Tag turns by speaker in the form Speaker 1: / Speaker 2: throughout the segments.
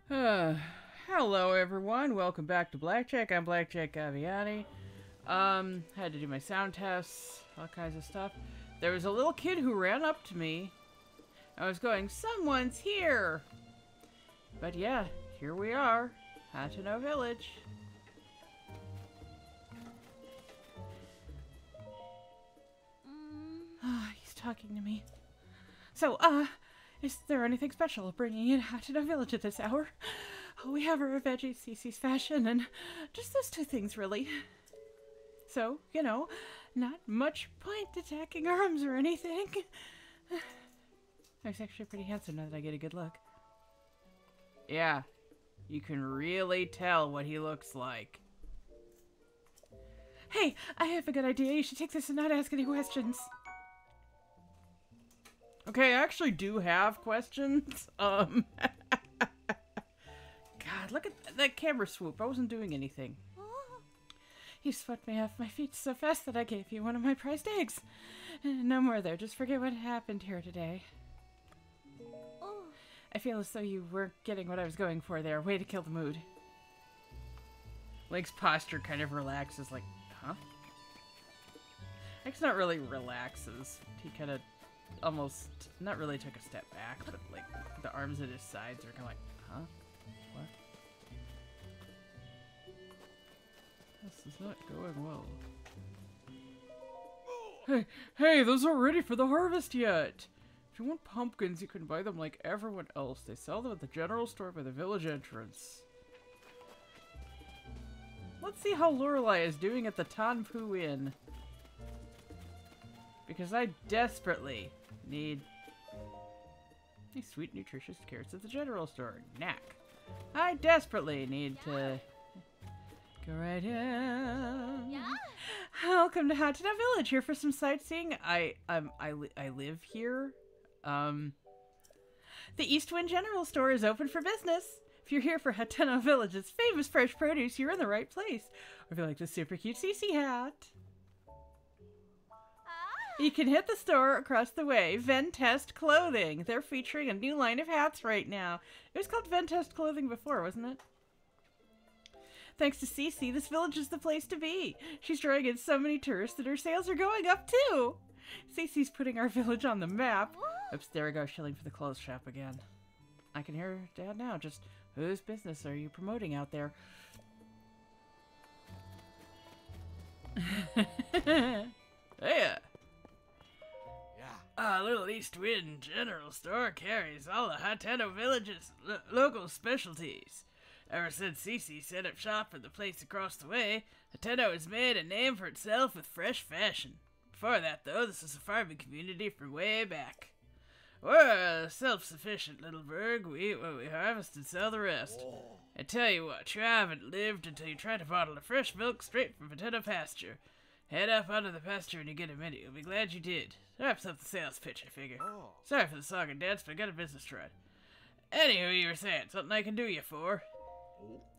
Speaker 1: Hello everyone, welcome back to Blackjack. I'm Blackjack Gaviani. Had to do my sound tests, all kinds of stuff. There was a little kid who ran up to me. I was going, someone's here! But yeah, here we are, Hateno Village. He's talking to me. So, is there anything special bringing in Hateno Village at this hour? We have our veggie Cece's fashion and just those two things, really. So, you know, not much point attacking arms or anything. He's actually pretty handsome now that I get a good look. Yeah, you can really tell what he looks like. Hey, I have a good idea. You should take this and not ask any questions. Okay, I actually do have questions. God, look at that camera swoop. I wasn't doing anything. You swept me off my feet so fast that I gave you one of my prized eggs. No more though, just forget what happened here today. I feel as though you weren't getting what I was going for there. Way to kill the mood. Link's posture kind of relaxes, like, huh? It's not really relaxes. He kind of almost, not really took a step back, but like, the arms at his sides are kind of like, huh? What? This is not going well. Hey, those aren't ready for the harvest yet! If you want pumpkins, you can buy them like everyone else. They sell them at the general store by the village entrance. Let's see how Lorelei is doing at the Tanpu Inn. Because I desperately need these sweet, nutritious carrots at the general store. Knack. I desperately need to go right in. Yeah. Welcome to Hateno Village. Here for some sightseeing. I live here. The Eastwind General Store is open for business. If you're here for Hateno Village's famous fresh produce, you're in the right place. Or if you like the super cute Cece hat, you can hit the store across the way, Ventest Clothing. They're featuring a new line of hats right now. It was called Ventest Clothing before, wasn't it? Thanks to Cece, this village is the place to be. She's drawing in so many tourists that her sales are going up too. Cece's putting our village on the map. Oops, there I go, shilling for the clothes shop again. I can hear Dad now. Just whose business are you promoting out there? Yeah. Little East Wind General Store carries all the Hateno Village's local specialties. Ever since Cece set up shop in the place across the way, Hateno has made a name for itself with fresh fashion. Before that, though, this is a farming community from way back. We're a self-sufficient little burg. We eat what we harvest and sell the rest. I tell you what, you haven't lived until you try to bottle the fresh milk straight from Hateno pasture. Head up onto the pasture when you get a minute. You'll be glad you did. Wraps up the sales pitch, I figure. Sorry for the song and dance, but I got a business to run. Anywho, you were saying, something I can do you for?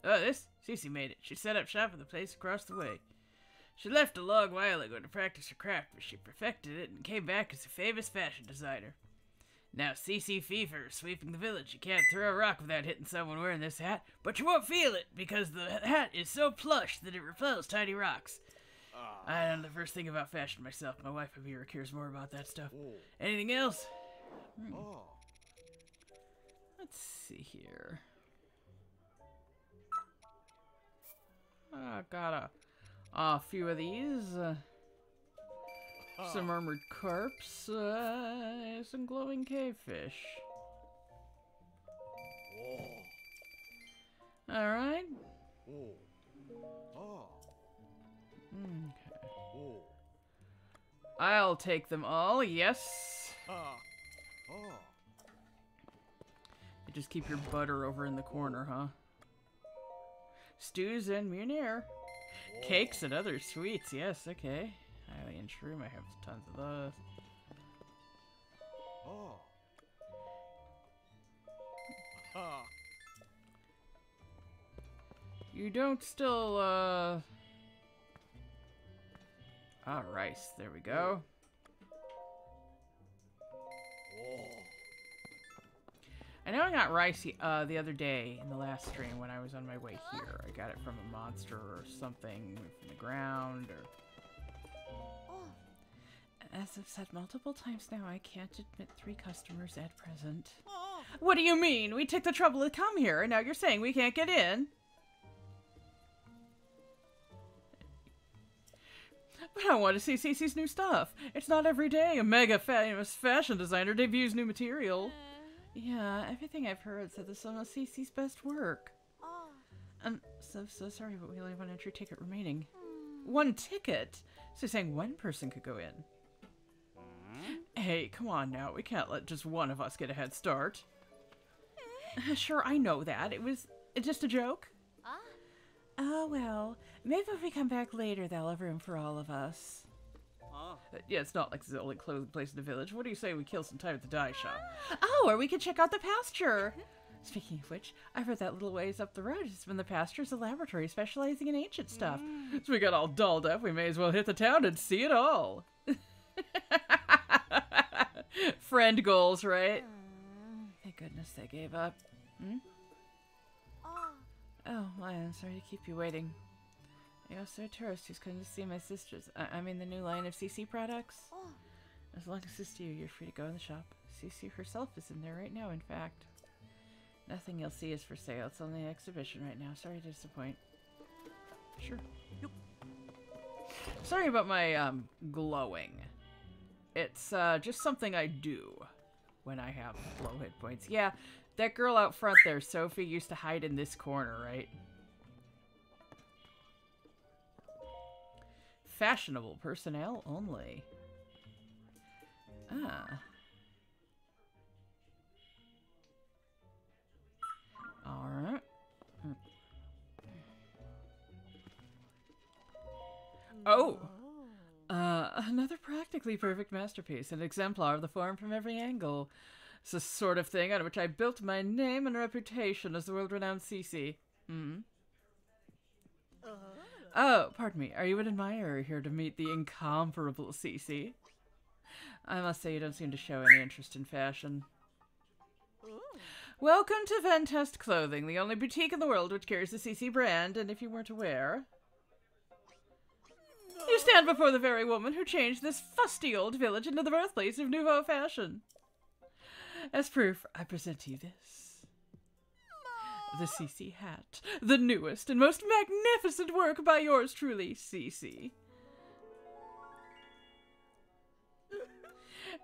Speaker 1: Oh, this? Cece made it. She set up shop in the place across the way. She left a long while ago to practice her craft, but she perfected it and came back as a famous fashion designer. Now Cece Fever is sweeping the village. You can't throw a rock without hitting someone wearing this hat, but you won't feel it because the hat is so plush that it repels tiny rocks. I don't know the first thing about fashion myself. My wife Amira cares more about that stuff. Anything else? Let's see here. I got a few of these. Some armored carps. Some glowing cavefish. Alright. Okay. I'll take them all, yes. You just keep your butter over in the corner, huh? Stews and Munir. Cakes and other sweets, yes, okay. Alien shroom, I have tons of those. You don't still, rice, there we go.
Speaker 2: I know I got rice the other day in the last stream when I was on my way here. I got it from a monster or something from the ground or... As I've said multiple times now, I can't admit 3 customers at present. What do you mean? We took the trouble to come here, and now you're saying we can't get in? But I want to see Cece's new stuff. It's not every day a mega famous fashion designer debuts new material. Yeah, everything I've heard said this is some of Cece's best work. I'm so sorry, but we only have 1 entry ticket remaining. 1 ticket? So you're saying 1 person could go in? Hey, come on now. We can't let just one of us get a head start. Sure, I know that. It's just a joke. Oh, well. Maybe if we come back later, they'll have room for all of us. Yeah, it's not like it's the only clothing place in the village. What do you say we kill some time at the dye shop? Oh, or we could check out the pasture. Speaking of which, I heard that little ways up the road has been the pasture's a laboratory specializing in ancient stuff. So we got all dolled up, we may as well hit the town and see it all. Friend goals, right? Thank goodness they gave up. Oh, well, I'm sorry to keep you waiting. I also a tourist who's coming to see my sisters. I mean the new line of CC products. As long as it's you, you're free to go in the shop. CC herself is in there right now, in fact. Nothing you'll see is for sale. It's on the exhibition right now. Sorry to disappoint. Sure. Yep. Sorry about my, glowing. It's, just something I do when I have low hit points. Yeah, that girl out front there, Sophie, used to hide in this corner, right? Fashionable personnel only. Ah. Alright. Oh! Another practically perfect masterpiece, an exemplar of the form from every angle. It's the sort of thing on which I built my name and reputation as the world-renowned CC. Oh, pardon me. Are you an admirer here to meet the incomparable CC? I must say you don't seem to show any interest in fashion. Welcome to Ventest Clothing, the only boutique in the world which carries the CC brand, and if you weren't aware... You stand before the very woman who changed this fusty old village into the birthplace of nouveau fashion. As proof, I present to you this. The CC hat. The newest and most magnificent work by yours truly, CC.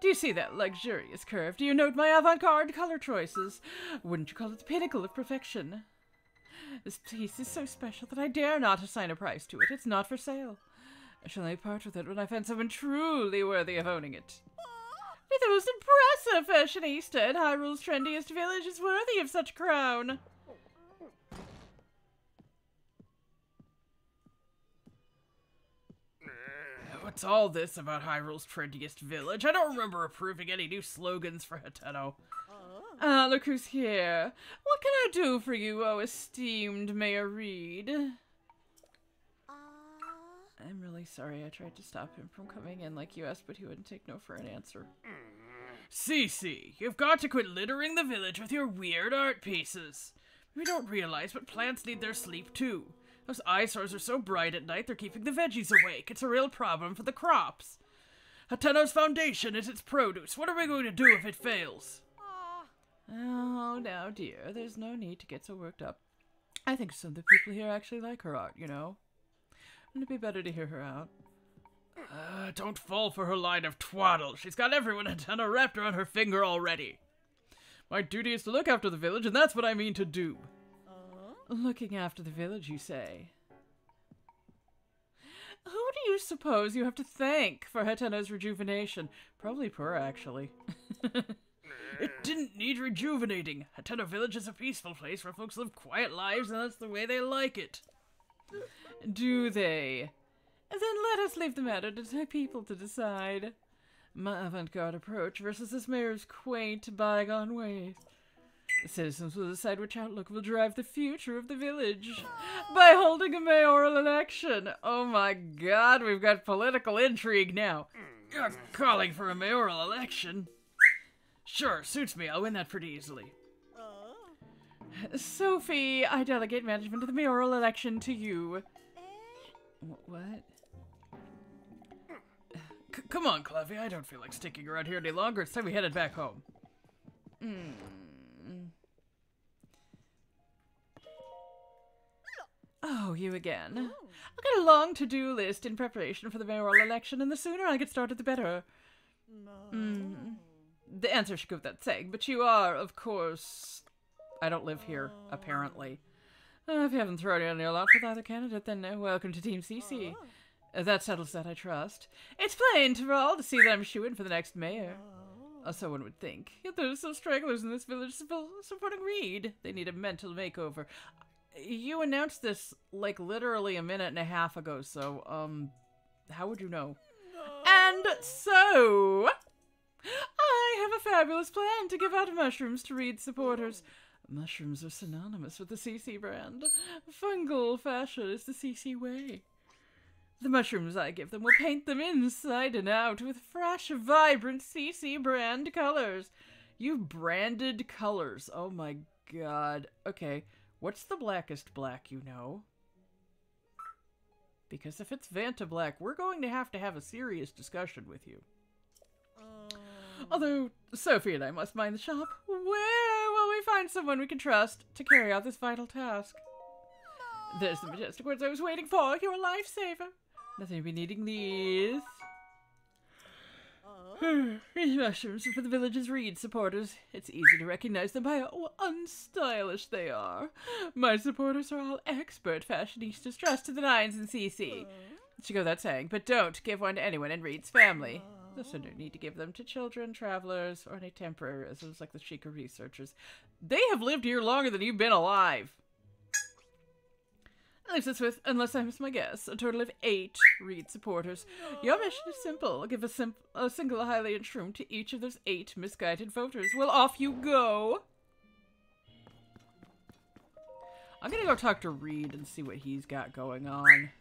Speaker 2: Do you see that luxurious curve? Do you note my avant-garde color choices? Wouldn't you call it the pinnacle of perfection? This piece is so special that I dare not assign a price to it. It's not for sale. I shall only part with it when I find someone truly worthy of owning it. Be the most impressive fashionista in Hyrule's trendiest village is worthy of such crown. What's all this about Hyrule's trendiest village? I don't remember approving any new slogans for Hateno. Ah, look who's here. What can I do for you, oh esteemed Mayor Reed? I'm really sorry. I tried to stop him from coming in like you asked, but he wouldn't take no for an answer. Cece, you've got to quit littering the village with your weird art pieces. We don't realize, but plants need their sleep too. Those eyesores are so bright at night, they're keeping the veggies awake. It's a real problem for the crops. Hateno's foundation is its produce. What are we going to do if it fails? Oh, now, dear, there's no need to get so worked up. I think some of the people here actually like her art, you know. Wouldn't it be better to hear her out? Don't fall for her line of twaddle. She's got everyone at Hateno wrapped around her finger already. My duty is to look after the village, and that's what I mean to do. Looking after the village, you say? Who do you suppose you have to thank for Hateno's rejuvenation? Probably poor, actually. It didn't need rejuvenating. Hateno Village is a peaceful place where folks live quiet lives, and that's the way they like it. Do they? Then let us leave the matter to the people to decide. My avant-garde approach versus this mayor's quaint, bygone ways. The citizens will decide which outlook will drive the future of the village by holding a mayoral election. Oh my god, we've got political intrigue now. You're calling for a mayoral election? Sure, suits me. I'll win that pretty easily. Sophie, I delegate management of the mayoral election to you. What?
Speaker 1: Come on, Clevy. I don't feel like sticking around here any longer. It's time we headed back home.
Speaker 2: Oh, you again. I've got a long to-do list in preparation for the mayoral election, and the sooner I get started, the better. The answer should go without saying, but you are, of course... I don't live here, apparently. If you haven't thrown in your lot with either candidate, then welcome to Team CC. That settles that, I trust. It's plain to all to see that I'm shoo-in for the next mayor. So one would think. Yet there's still stragglers in this village supporting Reed. They need a mental makeover. You announced this, like, literally a minute and a half ago, so, how would you know? And so... I have a fabulous plan to give out mushrooms to Reed supporters. Mushrooms are synonymous with the CC brand. Fungal fashion is the CC way. The mushrooms I give them will paint them inside and out with fresh, vibrant CC brand colors. You branded colors. Oh my god. Okay, what's the blackest black you know? Because if it's Vanta Black, we're going to have a serious discussion with you. Although, Sophie and I must mind the shop. Where will we find someone we can trust to carry out this vital task? There's the majestic words I was waiting for. You're a lifesaver. Nothing to be needing these. These mushrooms are for the village's Reed supporters. It's easy to recognize them by how unstylish they are. My supporters are all expert fashionistas dressed to the nines in CC. It should go without saying, but don't give one to anyone in Reed's family. There's no need to give them to children, travelers, or any temporary residents like the Sheikah researchers. They have lived here longer than you've been alive. That leaves us with, unless I miss my guess, a total of 8 Reed supporters. Your mission is simple. Give a single Hylian shroom to each of those 8 misguided voters. Well, off you go. I'm gonna go talk to Reed and see what he's got going on.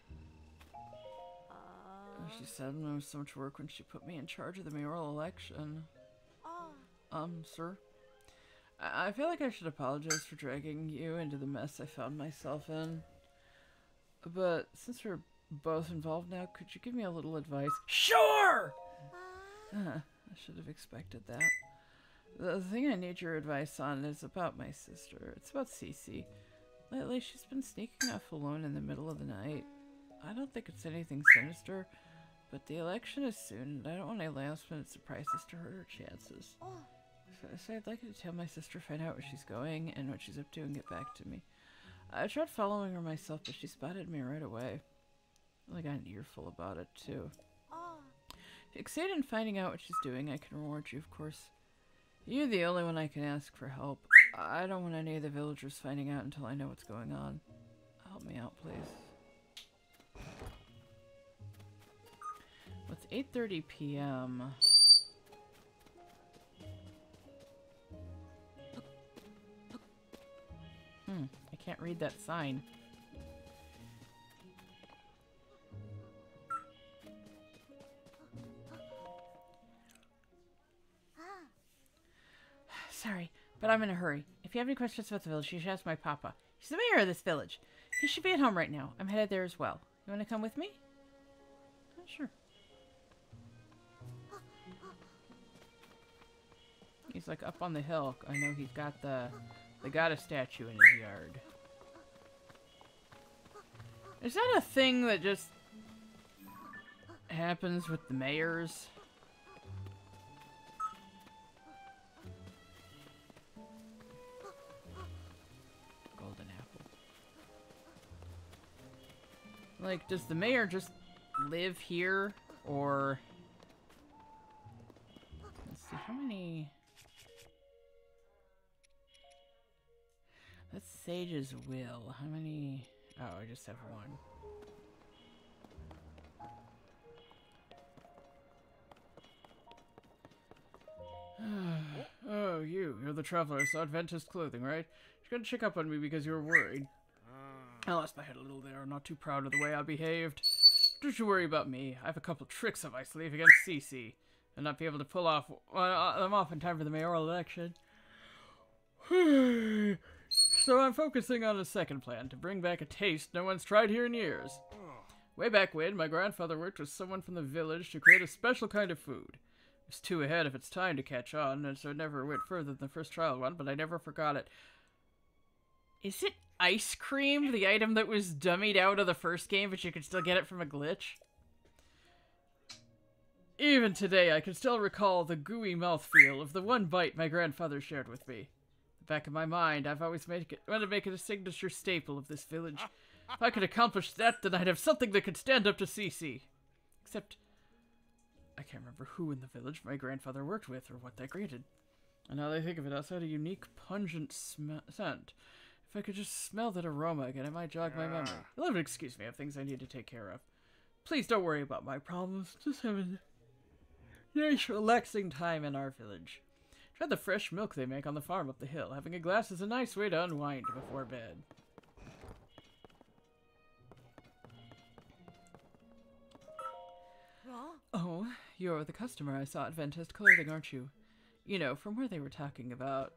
Speaker 2: She said there was so much work when she put me in charge of the mayoral election. Sir? I feel like I should apologize for dragging you into the mess I found myself in. But since we're both involved now, could you give me a little advice? Sure! I should have expected that. The thing I need your advice on is about my sister. It's about Cece. Lately, she's been sneaking off alone in the middle of the night. I don't think it's anything sinister, but the election is soon, and I don't want any last-minute surprises to hurt her chances. So I'd like you to tell my sister, find out where she's going and what she's up to, and get back to me. I tried following her myself, but she spotted me right away. I got an earful about it, too. If you succeed in finding out what she's doing, I can reward you, of course. You're the only one I can ask for help. I don't want any of the villagers finding out until I know what's going on. Help me out, please. It's 8:30 p.m. I can't read that sign. Sorry, but I'm in a hurry. If you have any questions about the village, you should ask my papa. He's the mayor of this village. He should be at home right now. I'm headed there as well. You want to come with me? Sure. He's like up on the hill. I know he's got they got a statue in his yard. Is that a thing that just happens with the mayors? Golden apple. Like, does the mayor just live here, or... Let's see, how many... That's Sage's will. How many... Oh, I just have one. Oh, you're the traveler I saw at Ventus Clothing, right? You're gonna check up on me because you were worried. I lost my head a little there. I'm not too proud of the way I behaved. Don't you worry about me. I have a couple tricks up my sleeve against Cece, and not be able to pull off them off in time for the mayoral election. So I'm focusing on a second plan to bring back a taste no one's tried here in years. Way back when, my grandfather worked with someone from the village to create a special kind of food. It was too ahead of its time to catch on, and so it never went further than the first trial one, but I never forgot it. Is it ice cream, the item that was dummied out of the first game, but you could still get it from a glitch? Even today, I can still recall the gooey mouthfeel of the one bite my grandfather shared with me. In the back of my mind, I've always wanted to make it a signature staple of this village. If I could accomplish that, then I'd have something that could stand up to Cece. Except, I can't remember who in the village my grandfather worked with or what they created. And now that I think of it, also had a unique, pungent scent. If I could just smell that aroma again, it might jog my memory. You'll have to excuse me, I have things I need to take care of. Please don't worry about my problems. Just have a nice, relaxing time in our village. Try the fresh milk they make on the farm up the hill. Having a glass is a nice way to unwind before bed. Oh, you're the customer I saw at Ventest Clothing, aren't you? You know, from when they were talking about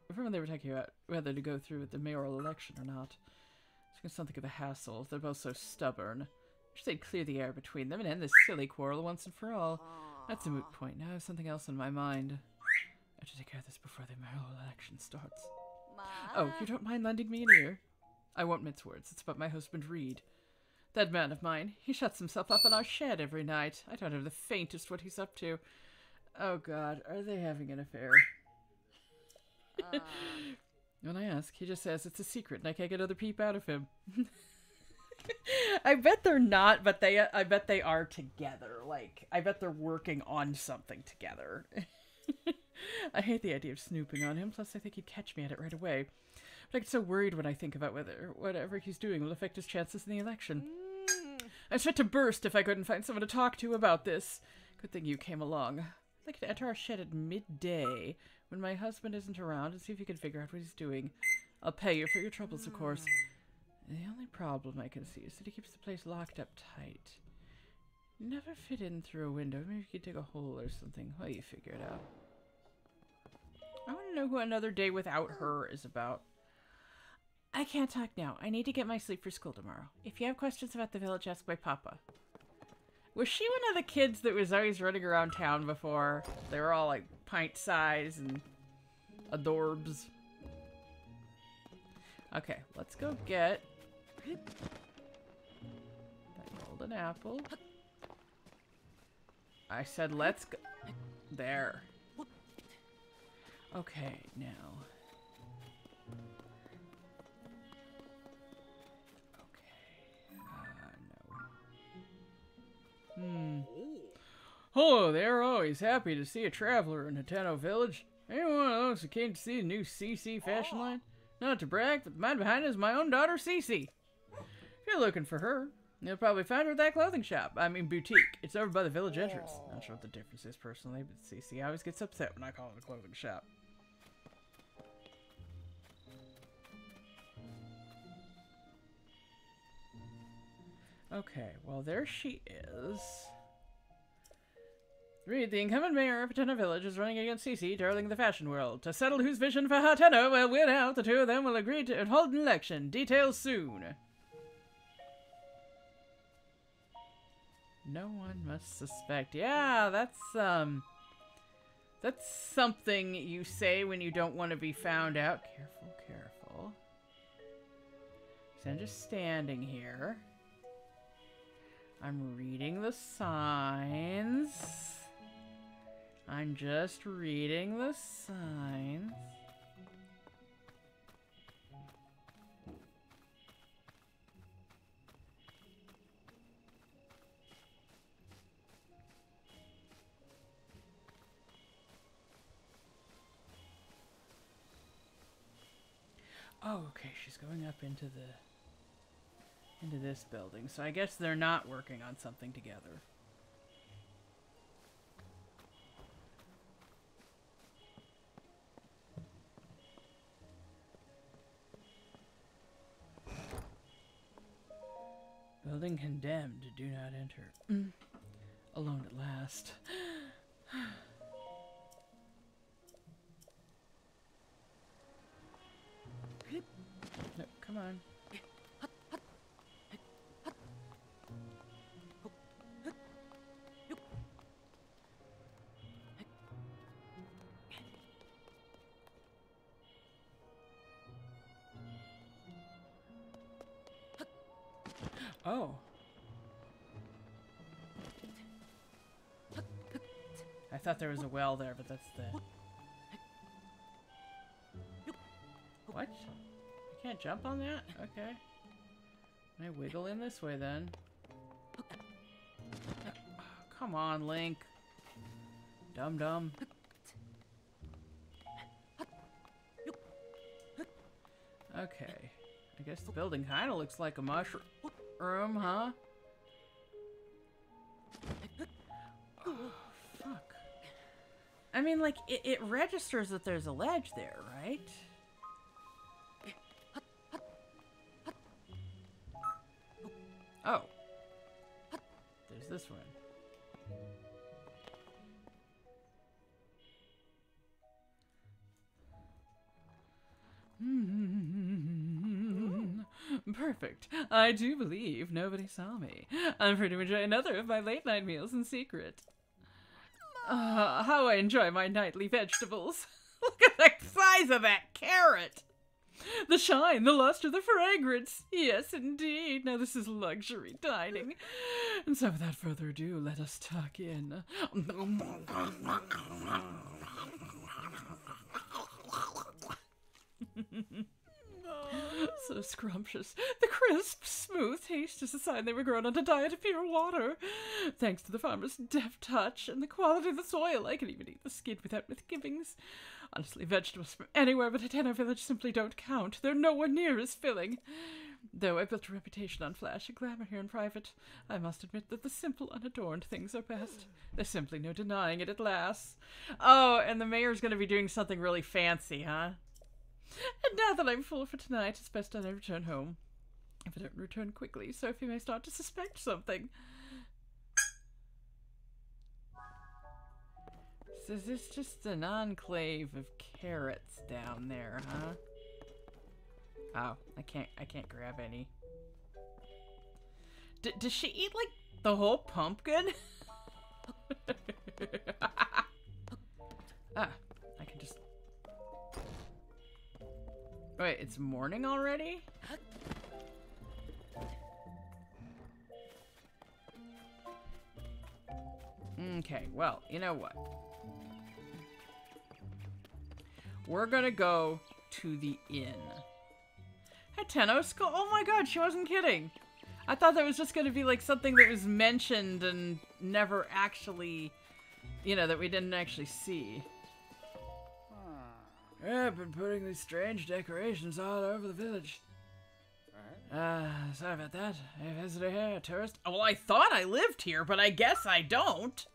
Speaker 2: whether to go through with the mayoral election or not. It's something of a hassle. They're both so stubborn. Wish they'd clear the air between them and end this silly quarrel once and for all. That's a moot point. Now I have something else in my mind. I have to take care of this before the mayoral election starts. Oh, you don't mind lending me an ear? I won't mince words. It's about my husband, Reed. That man of mine, he shuts himself up in our shed every night. I don't have the faintest what he's up to. Oh god, are they having an affair? When I ask, he just says it's a secret and I can't get another peep out of him. I bet they're not, but I bet they are together. Like, I bet they're working on something together. I hate the idea of snooping on him, plus I think he'd catch me at it right away. But I get so worried when I think about whether whatever he's doing will affect his chances in the election. I'd fit to burst if I couldn't find someone to talk to about this. Good thing you came along. I'd like to enter our shed at midday, when my husband isn't around, and see if you can figure out what he's doing. I'll pay you for your troubles, of course. The only problem I can see is that he keeps the place locked up tight. Never fit in through a window. Maybe you could dig a hole or something. Well, you figure it out. I want to know who Another Day Without Her is about. I can't talk now. I need to get my sleep for school tomorrow. If you have questions about the village, ask my papa. Was she one of the kids that was always running around town before? They were all like pint size and adorbs. Okay, let's go get that golden apple. I said let's go. There. Okay, now. Hello there, always happy to see a traveler in Hateno Village. Anyone of those who came to see the new CC fashion line? Not to brag, but the man behind it is my own daughter, Cece. If you're looking for her, you'll probably find her at that clothing shop. I mean, boutique. It's over by the village entrance. Not sure what the difference is personally, but Cece always gets upset when I call it a clothing shop. Okay, well, there she is. Reed, the incumbent mayor of Hateno Village, is running against Cece, darling of the fashion world. To settle whose vision for Hateno will win out, the two of them will agree to hold an election. Details soon. No one must suspect. Yeah, that's something you say when you don't want to be found out. Careful, careful. So I'm just standing here. I'm reading the signs. I'm just reading the signs. Oh, okay, she's going up into this building. So I guess they're not working on something together. Building condemned. Do not enter. Alone at last. No, Oh. I thought there was a well there, but that's the... What? I can't jump on that? Okay. I wiggle in this way then. Come on, Link. Dum-dum. Okay. I guess the building kind of looks like a mushroom, huh? Oh, fuck. I mean, like, it registers that there's a ledge there, right? Oh. There's this one. Perfect. I do believe nobody saw me. I'm free to enjoy another of my late-night meals in secret. How I enjoy my nightly vegetables. Look at the size of that carrot! The shine, the luster, the fragrance. Yes, indeed. Now this is luxury dining. And so without further ado, let us tuck in. So scrumptious. The crisp, smooth taste is a sign they were grown on a diet of pure water. Thanks to the farmer's deft touch and the quality of the soil, I can even eat the skin without misgivings. Honestly, vegetables from anywhere but Hateno Village simply don't count. They're nowhere near as filling. Though I built a reputation on flash and glamour here in private, I must admit that the simple, unadorned things are best. There's simply no denying it at last. Oh, and the mayor's gonna be doing something really fancy, huh? And now that I'm full for tonight, it's best that I return home. If I don't return quickly, Sophie may start to suspect something. So is this just an enclave of carrots down there, huh? Oh, I can't grab any. Does she eat, like, the whole pumpkin? Ah, I can just... Wait, it's morning already? Okay, well, you know what? We're gonna go to the inn. Hateno Skull? Oh my god, she wasn't kidding! I thought that was just gonna be like something that was mentioned and never actually, you know, that we didn't actually see. I've been putting these strange decorations all over the village. Sorry about that. A visitor here, a tourist? Oh, well, I thought I lived here, but I guess I don't.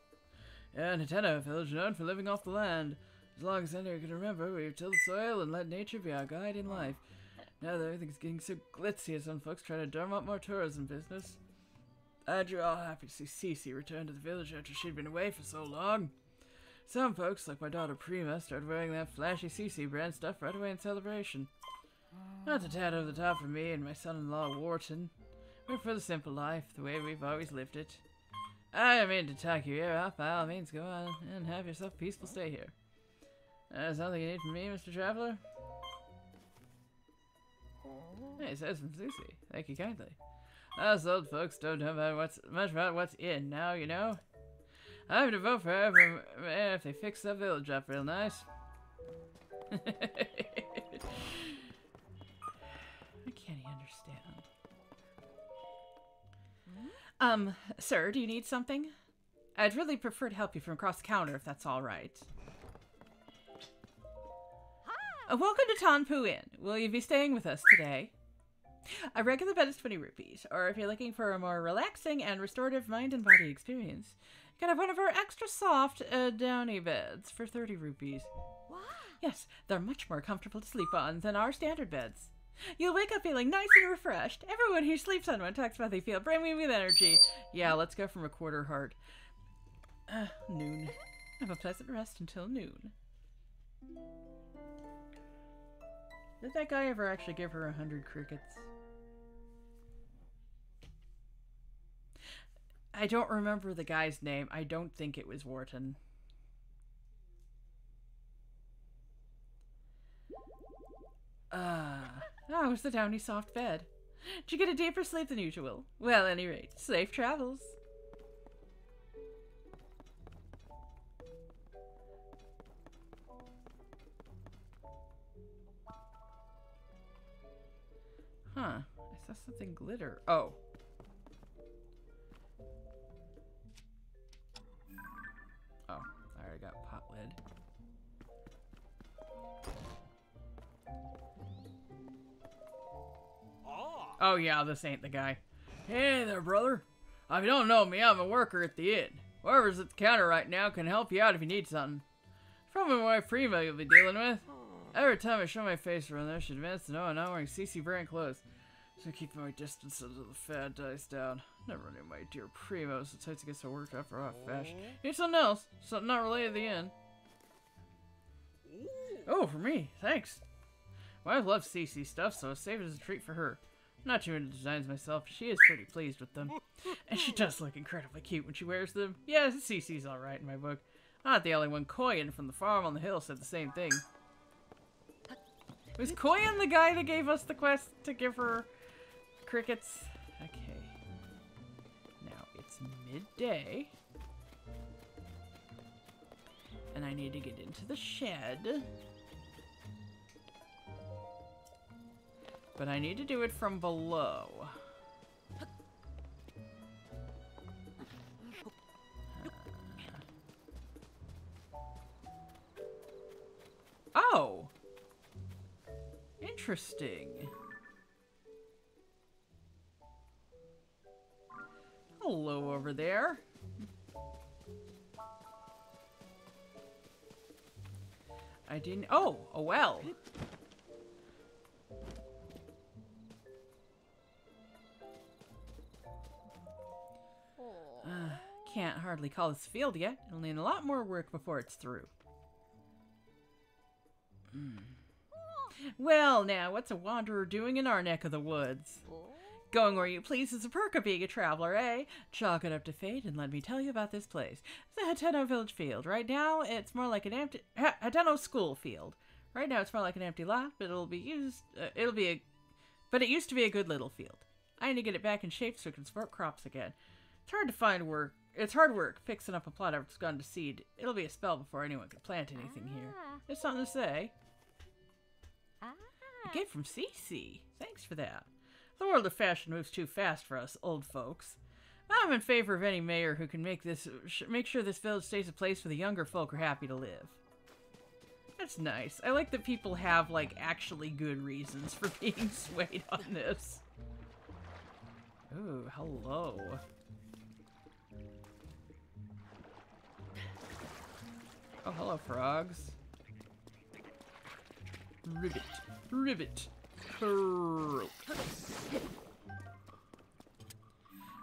Speaker 2: Yeah, Hateno Village, known for living off the land. As long as anyone can remember, we've tilled the soil and let nature be our guide in life. Now that everything's getting so glitzy, some folks try to drum up more tourism business. I drew all happy to see Cece return to the village after she'd been away for so long. Some folks, like my daughter Prima, started wearing that flashy Cece brand stuff right away in celebration. Not a tad over the top for me and my son-in-law Wharton. We're for the simple life, the way we've always lived it. I don't mean to talk your ear off. By all means, go on and have yourself a peaceful stay here. Something you need from me, Mr. Traveler? Hey, says from Cece. Thank you kindly. Us old folks don't know much about what's in now, you know. I'm to vote for her if they fix the village up real nice. I can't understand. Sir, do you need something? I'd really prefer to help you from across the counter if that's all right. Welcome to Tanpu Inn. Will you be staying with us today? A regular bed is 20 rupees, or if you're looking for a more relaxing and restorative mind and body experience, you can have one of our extra soft, downy beds for 30 rupees. Wow. Yes, they're much more comfortable to sleep on than our standard beds. You'll wake up feeling nice and refreshed. Everyone who sleeps on one talks about they feel brimming with energy. Yeah, let's go from a quarter heart. Noon. Have a pleasant rest until noon. Did that guy ever actually give her 100 crickets? I don't remember the guy's name. I don't think it was Wharton. Oh, it's the downy soft bed. Did you get a deeper sleep than usual? Well, at any rate, safe travels. Huh. I saw something glitter. Oh. Oh, I already got pot lid. Oh yeah, this ain't the guy. Hey there, brother. If you don't know me, I'm a worker at the inn. Whoever's at the counter right now can help you out if you need something. Probably my wife Prima you'll be dealing with. Every time I show my face around there, she demands to know I'm not wearing CC brand clothes. So I keep my distance until the fad dies down. Never knew my dear Prima was the type to get so worked up for off fashion. Need something else? Something not related to the inn. Oh, for me. Thanks. My wife loves CC stuff, so it's saved as a treat for her. I'm not too into designs myself, but she is pretty pleased with them. And she does look incredibly cute when she wears them. Yeah, CC's alright in my book. I'm not the only one. Koyan from the farm on the hill said the same thing. Was Koyan the guy that gave us the quest to give her crickets? Okay. Now it's midday. And I need to get into the shed. But I need to do it from below. Oh! Interesting. Hello over there. I didn't... Oh! A well! Can't hardly call this a field yet. It'll need a lot more work before it's through. Well, now, what's a wanderer doing in our neck of the woods? Going where you please is a perk of being a traveler, eh? Chalk it up to fate and let me tell you about this place. It's the Hateno Village Field. Right now, it's more like an empty... Hateno School Field. Right now, it's more like an empty lot, but it'll be used... But it used to be a good little field. I need to get it back in shape so it can support crops again. It's hard to find work. It's hard work fixing up a plot after it's gone to seed. It'll be a spell before anyone can plant anything here. There's something to say. A gift from Cece. Thanks for that. The world of fashion moves too fast for us old folks. I'm in favor of any mayor who can make sure this village stays a place where the younger folk are happy to live. That's nice. I like that people have, like, actually good reasons for being swayed on this. Ooh, hello. Oh, hello, frogs. Rivet. Rivet. Croak.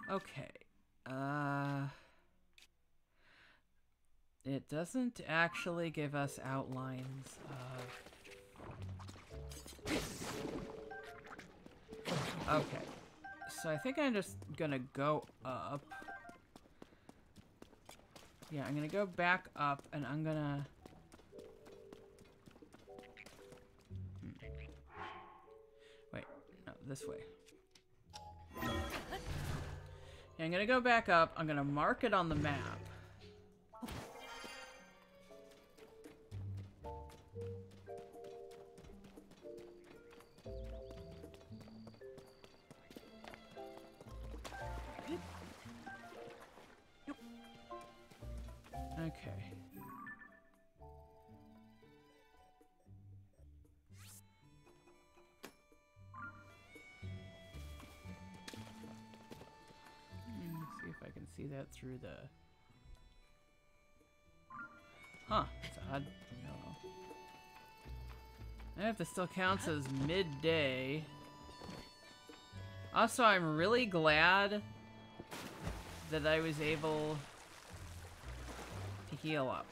Speaker 2: Okay. It doesn't actually give us outlines of... Okay. So I think I'm just gonna go up. Yeah, I'm gonna go back up and I'm gonna... Wait, no, this way. Yeah, I'm gonna go back up. I'm gonna mark it on the map. Okay. See if I can see that through the... Huh, it's odd. Oh. I have to still counts as midday. Also, I'm really glad that I was able to heal up.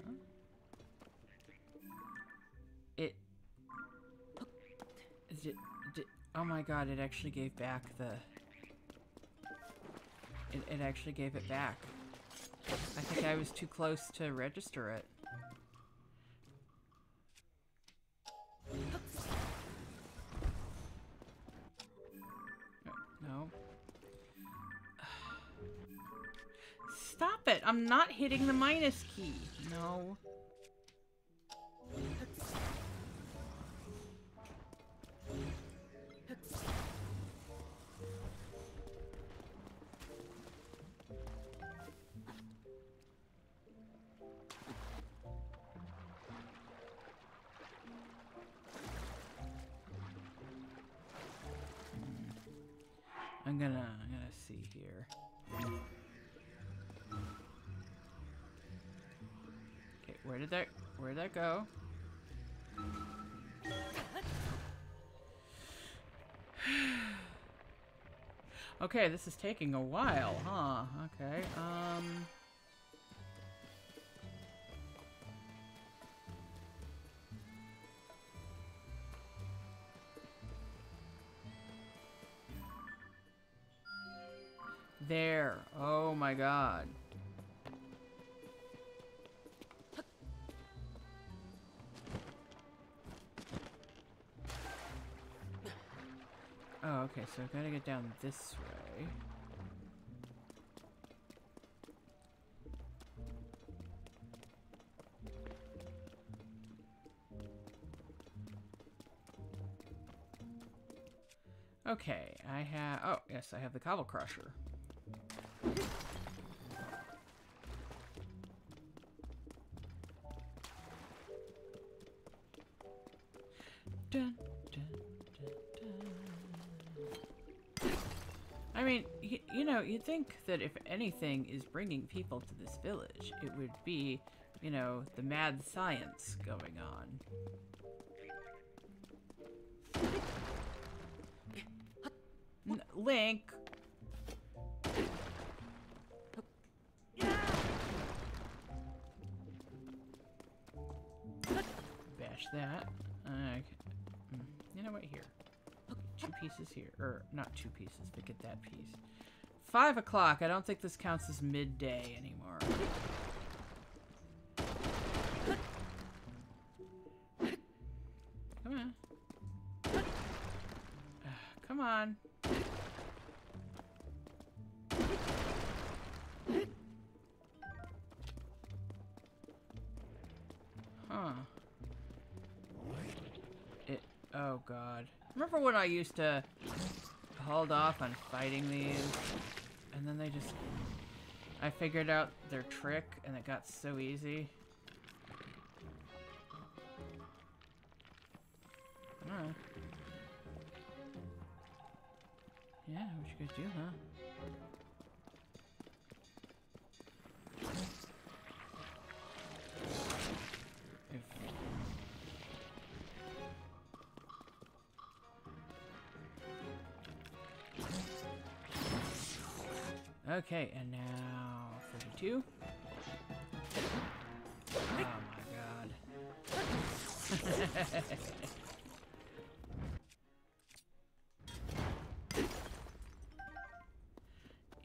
Speaker 2: Huh? Oh my god, it actually gave back the... It actually gave it back. I think I was too close to register it. it! I'm not hitting the minus key. No. I'm gonna see here. Okay, where'd that go? Okay, this is taking a while, huh? Okay, there. Oh my god. Oh, okay, so I've got to get down this way. Okay, I have... Oh, yes, I have the Cobble Crusher. Dun, dun, dun, dun. I mean, you know, you'd think that if anything is bringing people to this village, it would be, you know, the mad science going on. Link! Bash that. Okay. You know what? Here. 2 pieces here. Or, not 2 pieces, but get that piece. 5 o'clock. I don't think this counts as midday anymore. Come on. Come on. Huh. Oh god. Remember when I used to hold off on fighting these? And then they just... I figured out their trick and it got so easy. Alright. Yeah, what you guys do, huh? Okay, and now 32. Oh my god.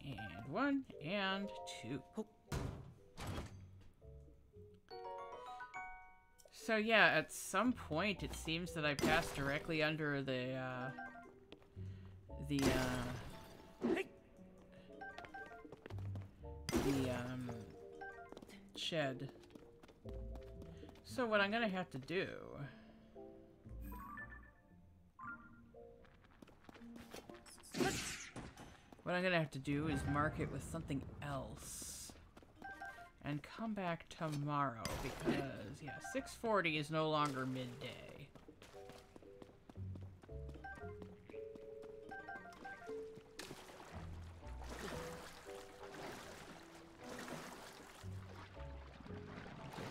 Speaker 2: And 1 and 2. So yeah, at some point it seems that I passed directly under the shed. So what I'm gonna have to do is mark it with something else and come back tomorrow because yeah, 6:40 is no longer midday.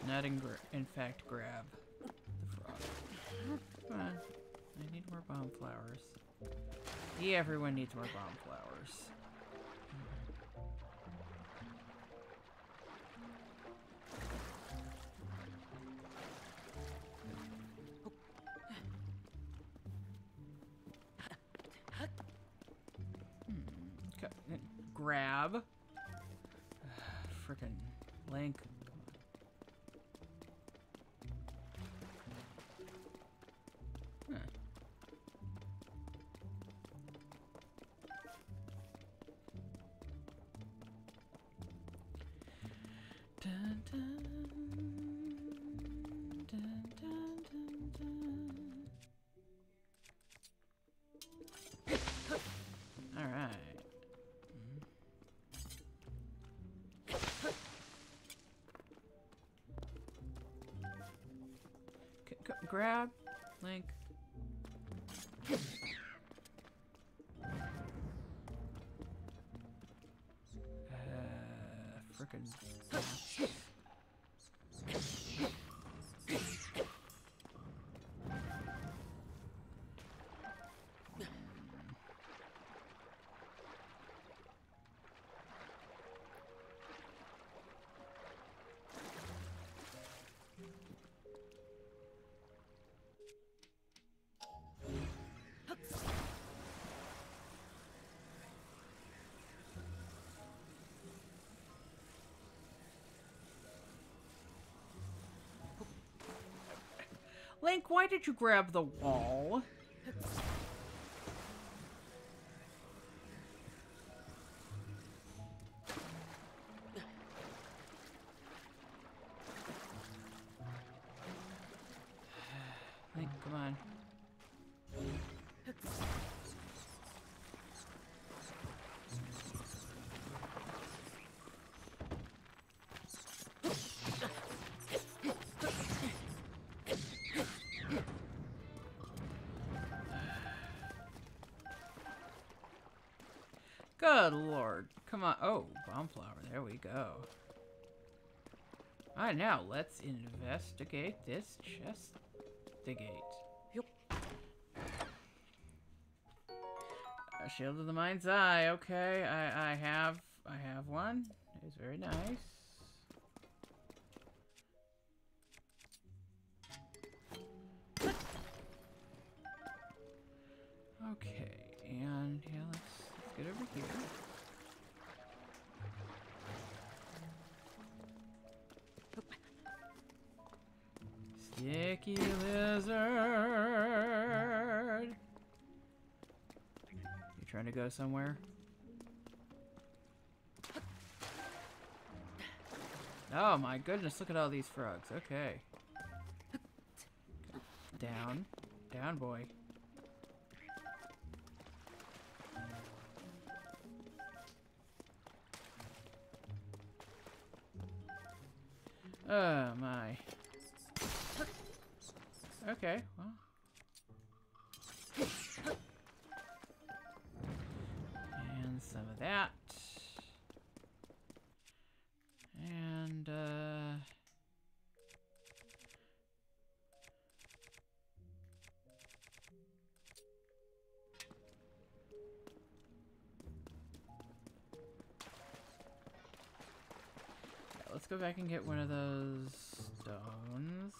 Speaker 2: Not in fact grab the frog. Come on. I need more bomb flowers. Yeah, everyone needs more bomb flowers. Grab. Frickin' Link. grab, Link. Frickin'. Link, why did you grab the wall? Link, come on. Good lord. Come on. Oh, bomb flower. There we go. Alright, now let's investigate this chest. Yep. Shield of the Mind's Eye. Okay, I have one. It's very nice. Okay, and yeah, let's get over here. Sticky lizard. You trying to go somewhere? Oh my goodness, look at all these frogs. Okay. Down. Down, boy. Oh my. Okay, well. And some of that. And, let's go back and get one of those stones.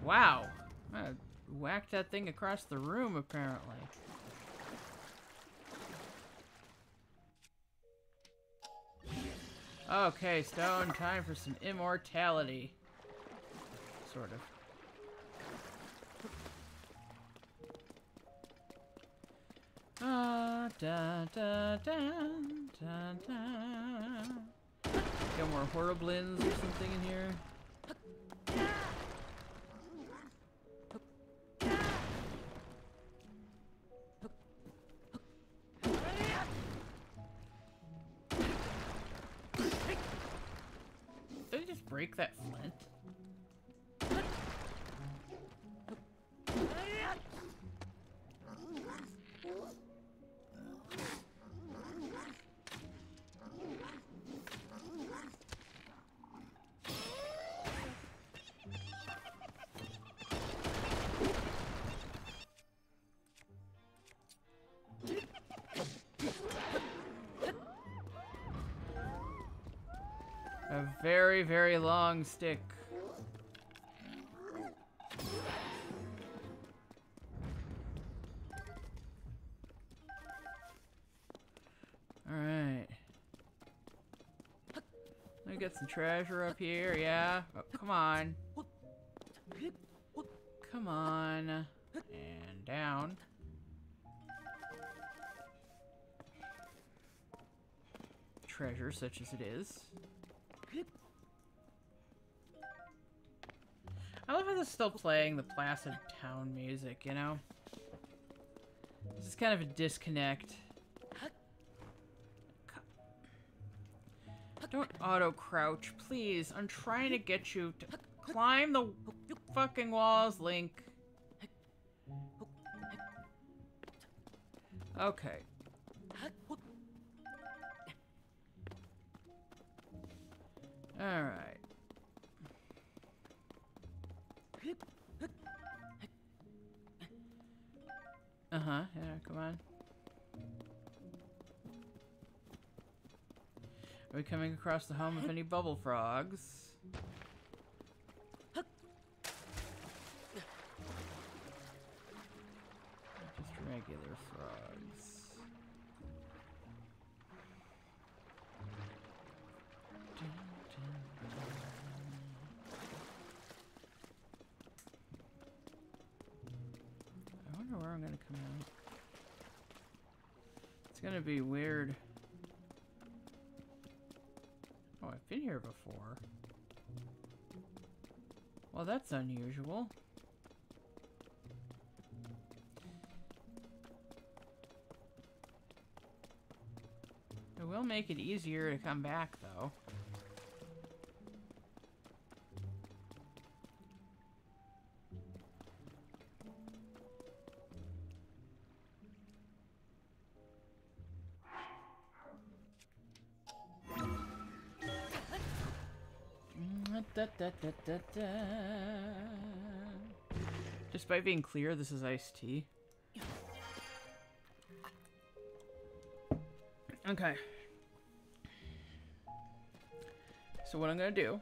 Speaker 2: Wow! I whacked that thing across the room, apparently. Okay, stone, time for some immortality. Sort of. Da da da da da. Got more horriblins or something in here. Did I just break that flint? A very, very long stick. Alright. Let me get some treasure up here, yeah? Oh, come on. Come on. And down. Treasure, such as it is. I love how this is still playing the Placid Town music, you know? This is kind of a disconnect. Don't auto-crouch, please. I'm trying to get you to climb the fucking walls, Link. Okay. Alright. Uh-huh, yeah, come on. Are we coming across the home of any bubble frogs? Just regular frogs. I wonder where I'm gonna come out. It's gonna be weird. Oh, I've been here before. Well, that's unusual. It will make it easier to come back, though. Da, da, da, da, da. Despite being clear, this is iced tea. Okay. So what I'm gonna do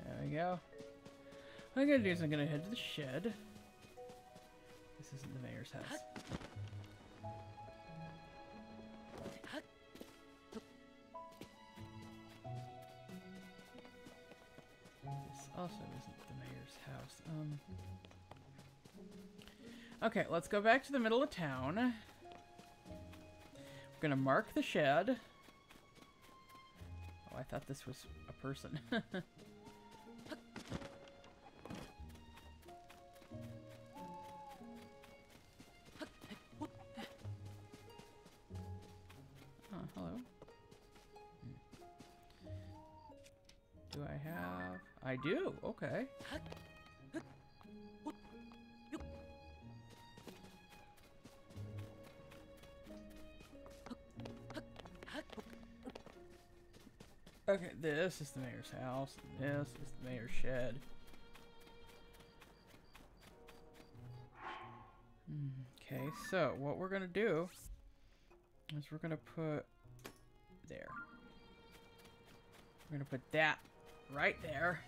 Speaker 2: there we go. What I'm gonna do is I'm gonna head to the shed. This isn't the mayor's house. This also isn't the mayor's house. Okay, let's go back to the middle of town. We're gonna mark the shed. Oh, I thought this was a person. I do, okay. Okay, this is the mayor's house, and this is the mayor's shed. Okay, so what we're gonna do is we're gonna put there. We're gonna put that right there.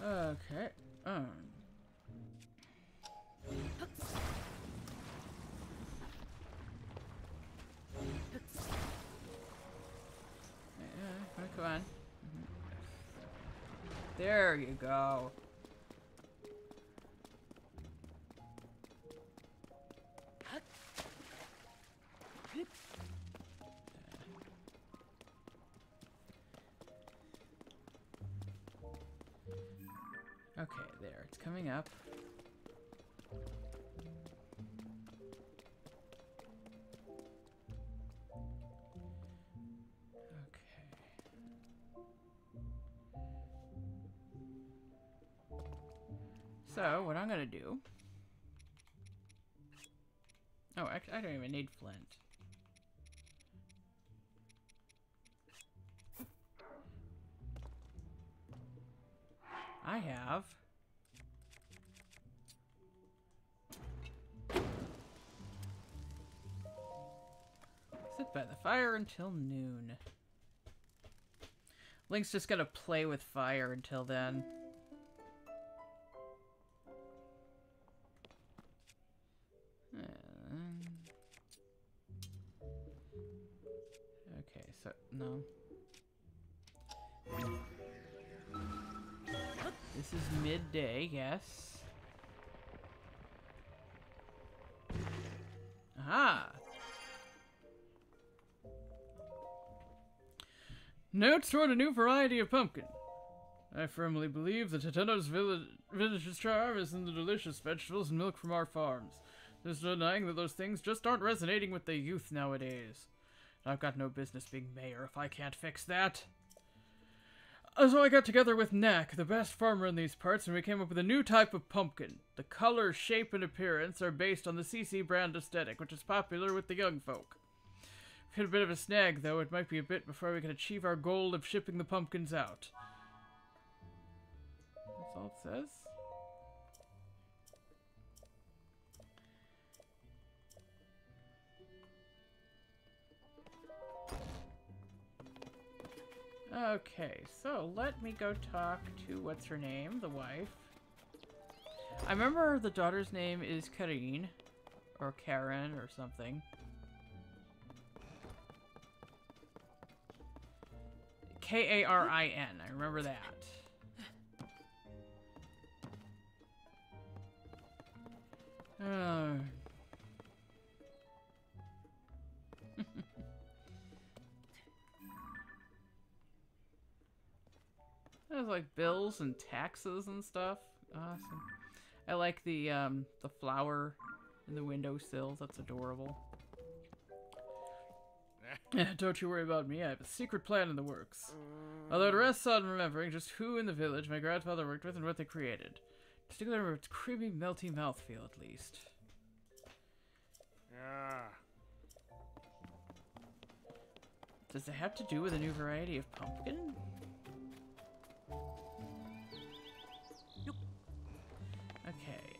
Speaker 2: Okay. Come on. There you go. Okay, there. It's coming up. So, what I'm gonna do... Oh, actually, I don't even need flint. I have... Sit by the fire until noon. Link's just gonna play with fire until then. Okay, so, no. This is midday, yes. Aha! Notes toward a new variety of pumpkin. I firmly believe that Hatenno's village's charm is in the delicious vegetables and milk from our farms. There's no denying that those things just aren't resonating with the youth nowadays. I've got no business being mayor if I can't fix that. So I got together with Knack, the best farmer in these parts, and we came up with a new type of pumpkin. The color, shape, and appearance are based on the CC brand aesthetic, which is popular with the young folk. We've hit a bit of a snag, though. It might be a bit before we can achieve our goal of shipping the pumpkins out. That's all it says. Okay, so let me go talk to what's her name, the wife. I remember the daughter's name is Karine, or Karen, or something. Karin, I remember that. There's like bills and taxes and stuff. Awesome. I like the flower in the windowsill. That's adorable. Don't you worry about me. I have a secret plan in the works. Although it rests on remembering just who in the village my grandfather worked with and what they created. Just to remember its creamy, melty mouthfeel, at least. Does it have to do with a new variety of pumpkin? Okay.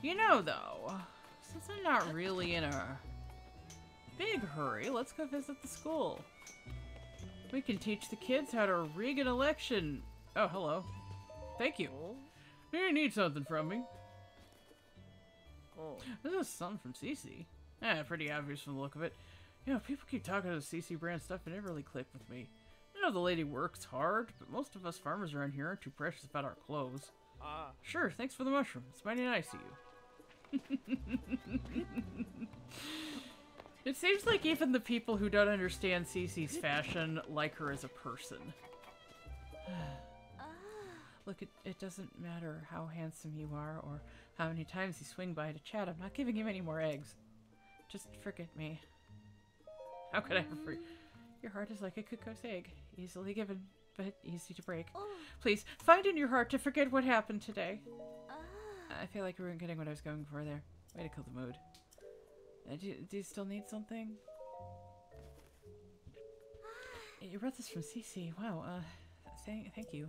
Speaker 2: You know, though, since I'm not really in a big hurry, let's go visit the school. We can teach the kids how to rig an election. Oh, hello. Thank you. Do you need something from me? This is something from CC. Pretty obvious from the look of it. You know, people keep talking to the CC brand stuff and it really clicked with me. I know the lady works hard, but most of us farmers around here aren't too precious about our clothes. Sure, thanks for the mushroom. It's mighty nice of you. It seems like even the people who don't understand CC's fashion like her as a person. Look, it doesn't matter how handsome you are or how many times you swing by to chat. I'm not giving you any more eggs. Just forget me. How could I ever forget? Your heart is like a cuckoo's egg. Easily given, but easy to break. Please, find in your heart to forget what happened today. I feel like we weren't getting what I was going for there. Way to kill the mood. Do you still need something? You brought this from CC. Wow, thank you.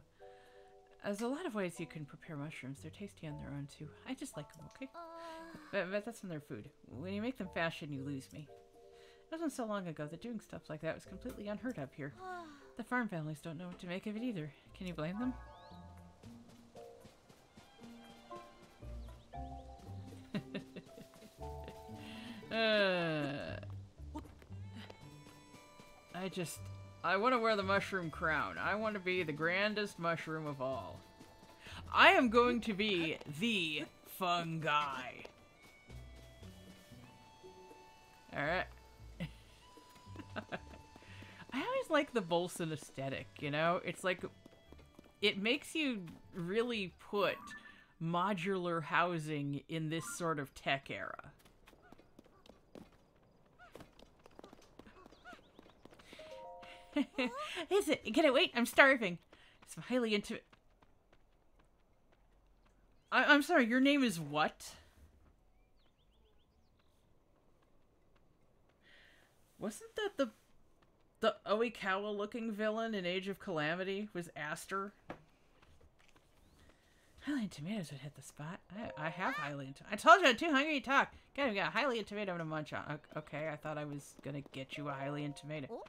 Speaker 2: There's a lot of ways you can prepare mushrooms. They're tasty on their own, too. I just like them, okay? But that's from their food. When you make them fashion, you lose me. It wasn't so long ago that doing stuff like that was completely unheard of here. The farm families don't know what to make of it either. Can you blame them? I want to wear the mushroom crown. I want to be the grandest mushroom of all. I am going to be the fungi. Alright. I always like the Bolson aesthetic, you know? It's like, it makes you really put modular housing in this sort of tech era. Is it? Can I wait? I'm starving. Some highly intimate... I'm sorry, your name is what? Wasn't that the Oikawa-looking villain in Age of Calamity? Was Aster? Hylian tomatoes would hit the spot. I have Hylian tomatoes. I told you I'm too hungry to talk. God, we got a Hylian tomato to munch on. Okay, I thought I was gonna get you a Hylian tomato.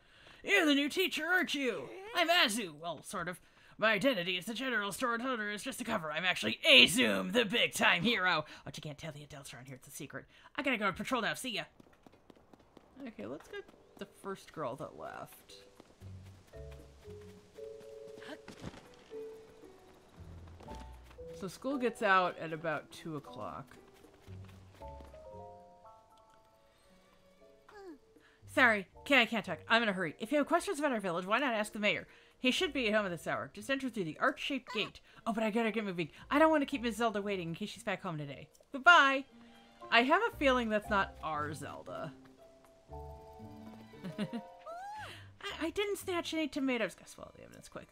Speaker 2: You're the new teacher, aren't you? I'm Azu. Well, sort of. My identity is the general store owner. It's just a cover. I'm actually Azum, the big-time hero. But you can't tell the adults around here. It's a secret. I gotta go patrol now. See ya. Okay, let's get the first girl that left. So school gets out at about 2 o'clock. Sorry, I can't talk. I'm in a hurry. If you have questions about our village, why not ask the mayor? He should be at home at this hour. Just enter through the arch-shaped gate. Oh, but I gotta get moving. I don't want to keep Miss Zelda waiting in case she's back home today. Goodbye. I have a feeling that's not our Zelda. I didn't snatch any tomatoes. Gotta swallow the evidence quick.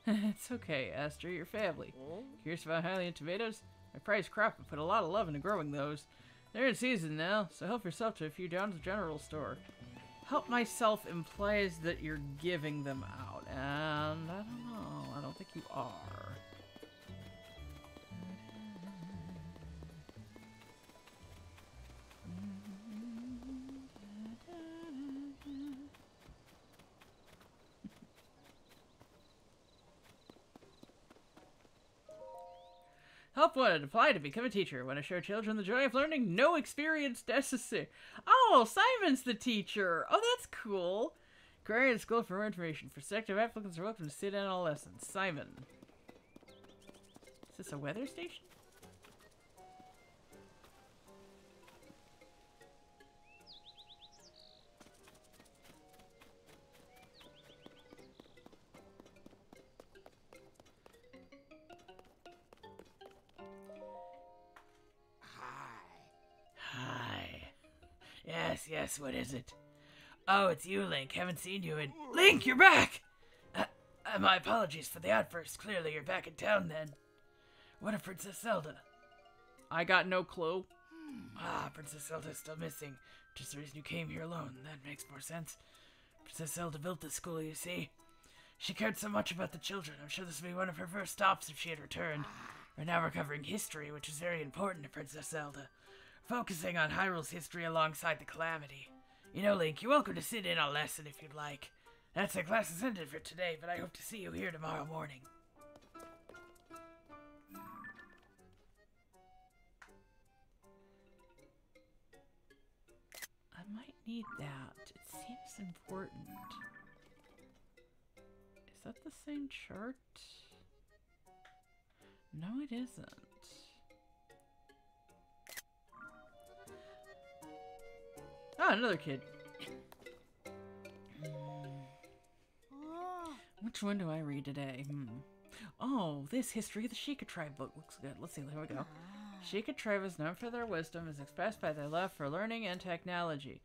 Speaker 2: It's okay, Aster, your family. Curious about Hylian tomatoes? My prized crop and put a lot of love into growing those. They're in season now, so help yourself to a few down to the general store. Help myself implies that you're giving them out, and I don't know. I don't think you are. Help wanted. Apply to become a teacher. Want to show children the joy of learning? No experience necessary. Oh, Simon's the teacher. Oh, that's cool. Query at school for more information. Prospective applicants are welcome to sit in all lessons. Simon. Is this a weather station?
Speaker 1: Yes, what is it? Oh, it's you, Link. Haven't seen you in... Link, you're back! My apologies for the outburst. Clearly you're back in town, then. What of Princess Zelda?
Speaker 2: I got no clue.
Speaker 1: Princess Zelda's still missing. Just the reason you came here alone. That makes more sense. Princess Zelda built this school, you see. She cared so much about the children. I'm sure this would be one of her first stops if she had returned. Now we're covering history, which is very important to Princess Zelda. Focusing on Hyrule's history alongside the Calamity. You know, Link, you're welcome to sit in on a lesson if you'd like. That's the class is ended for today, but I hope to see you here tomorrow morning.
Speaker 2: I might need that. It seems important. Is that the same chart? No, it isn't. Oh, another kid. Which one do I read today? Oh, this History of the Sheikah Tribe book looks good. Let's see, here we go. Sheikah Tribe is known for their wisdom as expressed by their love for learning and technology.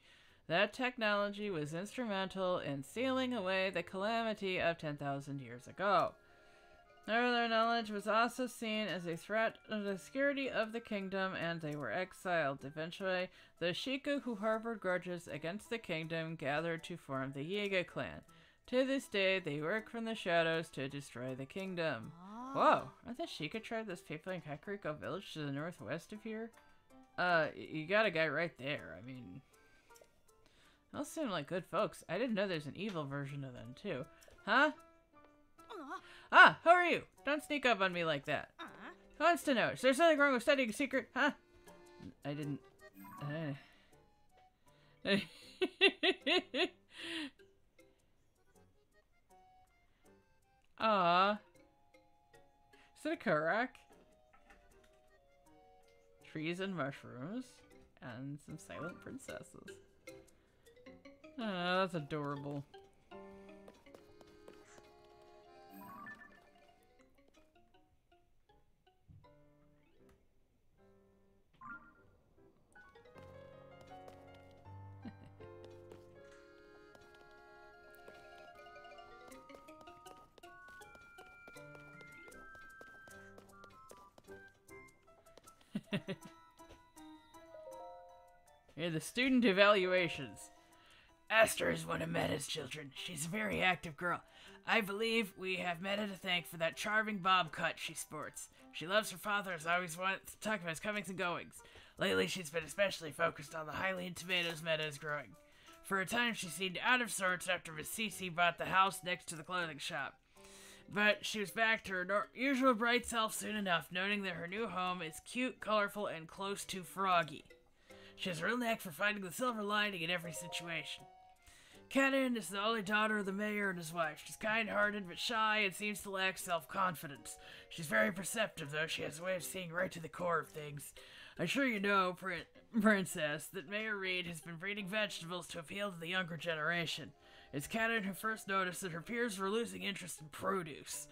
Speaker 2: That technology was instrumental in sealing away the calamity of 10,000 years ago. However, their knowledge was also seen as a threat to the security of the kingdom, and they were exiled. Eventually, the Sheikah who harbored grudges against the kingdom gathered to form the Yiga clan. To this day, they work from the shadows to destroy the kingdom. Whoa, aren't the Sheikah tribe that's people in Kakariko village to the northwest of here? You got a guy right there. I mean, those seem like good folks. I didn't know there's an evil version of them, too. Huh? Who are you? Don't sneak up on me like that. Who wants to know? Is there something wrong with studying a secret? Huh? I didn't... Aw. Is it a Karak? Trees and mushrooms. And some silent princesses. Oh, that's adorable.
Speaker 1: Here are the student evaluations. Aster is one of Meta's children. She's a very active girl. I believe we have Meta to thank for that charming bob cut she sports. She loves her father, has always wanted to talk about his comings and goings. Lately, she's been especially focused on the Hylian tomatoes Meta is growing. For a time, she seemed out of sorts after Miss Cece bought the house next to the clothing shop. But she was back to her usual bright self soon enough, noting that her new home is cute, colorful, and close to froggy. She has a real knack for finding the silver lining in every situation. Kenan is the only daughter of the mayor and his wife. She's kind-hearted but shy and seems to lack self-confidence. She's very perceptive, though. She has a way of seeing right to the core of things. I'm sure you know, Princess, that Mayor Reed has been breeding vegetables to appeal to the younger generation. It's Kenan who first noticed that her peers were losing interest in produce.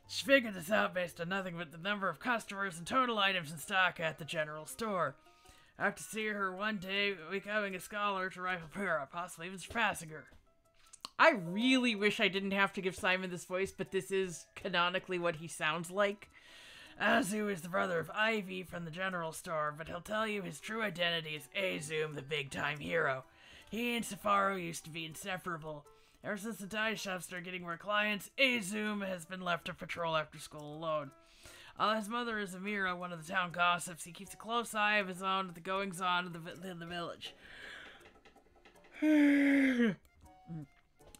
Speaker 1: She figured this out based on nothing but the number of customers and total items in stock at the general store. I have to see her one day becoming a scholar to rival Pura, possibly even surpassing her.
Speaker 2: I really wish I didn't have to give Simon this voice, but this is canonically what he sounds like.
Speaker 1: Azu is the brother of Ivy from the general store, but he'll tell you his true identity is Azum, the big-time hero. He and Safaro used to be inseparable. Ever since the dye shop started getting more clients, Azum has been left to patrol after school alone. His mother is Amira, one of the town gossips. He keeps a close eye of his own to the goings-on in the village. It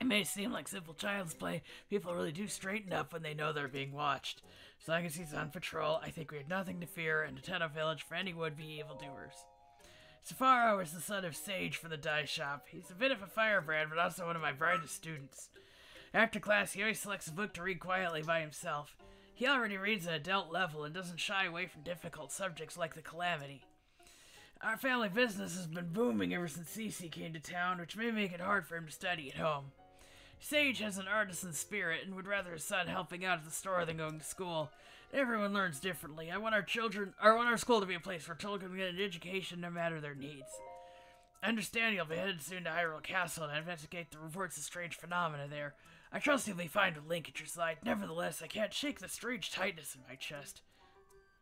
Speaker 1: may seem like simple child's play. People really do straighten up when they know they're being watched. As long as he's on patrol, I think we have nothing to fear in Hateno Village for any would-be evildoers. Safaro is the son of Sage from the dye shop. He's a bit of a firebrand, but also one of my brightest students. After class, he always selects a book to read quietly by himself. He already reads at adult level and doesn't shy away from difficult subjects like the Calamity. Our family business has been booming ever since Cece came to town, which may make it hard for him to study at home. Sage has an artisan spirit and would rather his son helping out at the store than going to school. Everyone learns differently. I want our school to be a place where children can get an education no matter their needs. I understand you'll be headed soon to Hyrule Castle and investigate the reports of strange phenomena there. I trust you'll be fine to Link at your side. Nevertheless, I can't shake the strange tightness in my chest.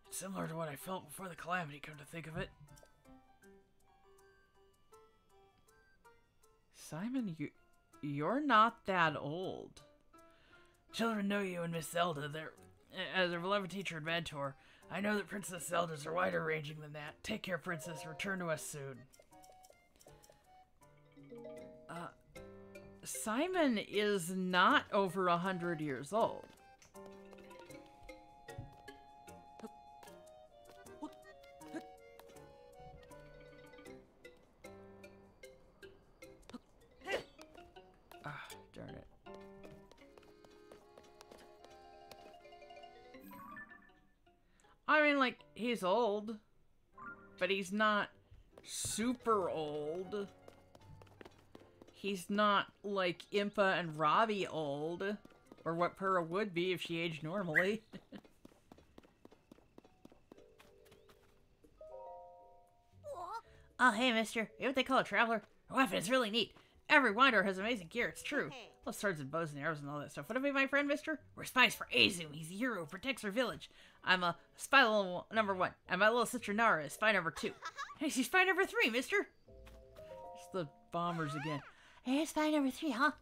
Speaker 1: It's similar to what I felt before the Calamity, come to think of it.
Speaker 2: Simon, you're not that old.
Speaker 1: Children know you and Miss Zelda. As their beloved teacher and mentor. I know that Princess Zeldas are wider ranging than that. Take care, Princess. Return to us soon.
Speaker 2: Simon is not over 100 years old. Darn it. I mean, like, he's old, but he's not super old. He's not like Impa and Robbie old, or what Purah would be if she aged normally.
Speaker 3: Oh, hey, mister. You know what they call a traveler? A weapon is really neat. Every winder has amazing gear, it's true. Well, swords and bows and arrows and all that stuff. What about my friend, mister? We're spies for Azum. He's the hero who protects our village. I'm a spy level number 1, and my little sister Nara is spy number 2. Hey, she's spy number 3, mister.
Speaker 2: It's the bombers again.
Speaker 3: Hey, spy number 3, huh?